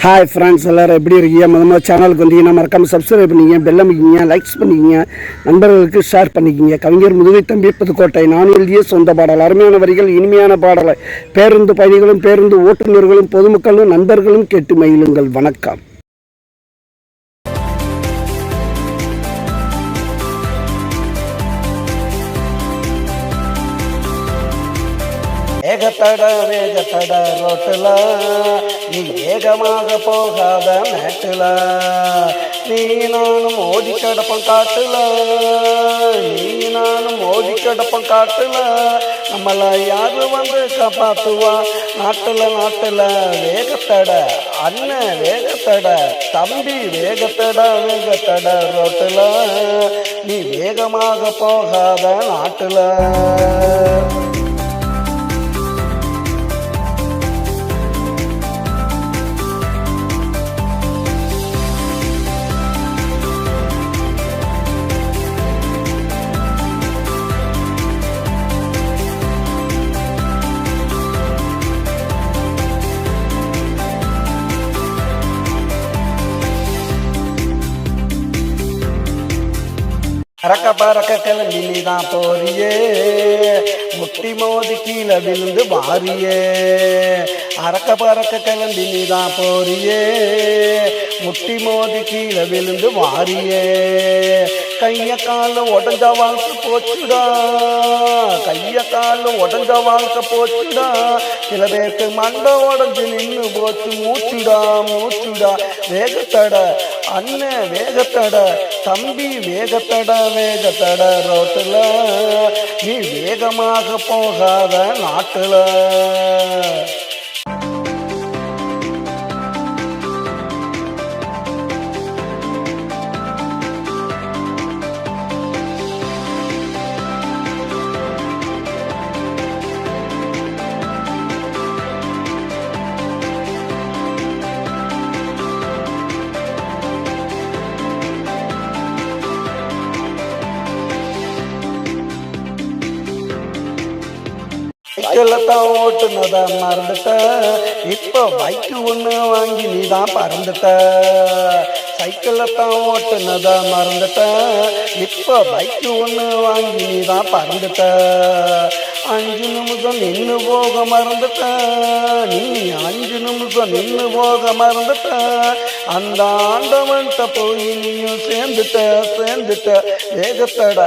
Hi friends, எல்லோரும் எப்படி இருக்கீங்க? முதல்ல சேனலுக்கு வந்தீங்கன்னா மறக்காமல் சப்ஸ்கிரைப் பண்ணிக்கிங்க, பெல் அமைக்கிங்க, லைக்ஸ் பண்ணிக்கிங்க, நண்பர்களுக்கு ஷேர் பண்ணிக்கிங்க. கவிஞர் முதுகை தம்பி புதுக்கோட்டை. நான் எழுதிய சொந்த பாடல். அருமையான வரிகள், இனிமையான பாடலை பேருந்து பயணிகளும் பேருந்து ஓட்டுநர்களும் பொதுமக்களும் நண்பர்களும் கேட்டு மகிழுங்கள். வணக்கம். வேகத்தட ரோட்டுல நீ வேகமாக போகாத மேட்டுல நீ நானும் ஓடி கிடப்பம் காட்டுல நம்மள யாரு வந்து காப்பாத்துவா? நாட்டுல வேகத்தட அண்ணன், வேகத்தட தம்பி, வேகத்தட ரோட்டுல நீ வேகமாக போகாத நாட்டுல. பறக்க கிளம்பி நீதான் போறியே, முட்டி மோதி கீழே விழுந்து மாறியே. பறக்க கிளம்பி நீதான் போறியே, முட்டி மோதி கீழே விழுந்து மாறியே. கைய கால உடஞ்ச வாழ்க்கை போச்சுடா, சில பேருக்கு மண்டை உடஞ்சு நின்று போச்சு மூச்சுடா. வேகத்தட அண்ணன், வேகத்தட தம்பி, வேகத்தட ரோட்டுல நீ வேகமாக போகாத நாட்டுல. சைக்கிளத்தான் ஓட்டுனத மறந்துட்ட, இப்போ பைக்கு ஒன்று வாங்கி நீதான் பறந்துட்ட. சைக்கிளத்தான் ஓட்டுனத மறந்துட்ட, இப்போ பைக்கு ஒன்று வாங்கி நீதான் பறந்துட்ட. 5 நிமிஷம் நின்று போக மறந்துட்ட, நீ 5 நிமிஷம் நின்று போக மறந்துட்ட. அந்த ஆண்டவன்ட்ட போய் நீயும் சேர்ந்துட்ட. வேகத்தட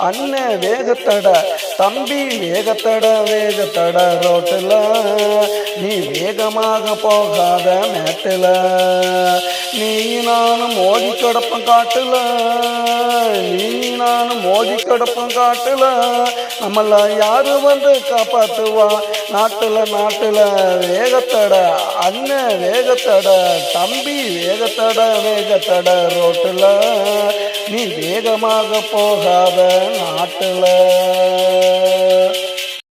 அண்ணன், வேகத்தட தம்பி, வேகத்தட ரோட்டுல நீ வேகமாக போகாத மேட்டுல. நீ நானும் மோதி கிடப்பம் காட்டுல நம்மள யாரு வந்து காப்பாத்துவா? நாட்டுல வேகத்தட அண்ணன், வேகத்தட தம்பி, வேகத்தட ரோட்டுல நீ வேகமாக போகாத நாட்டுல.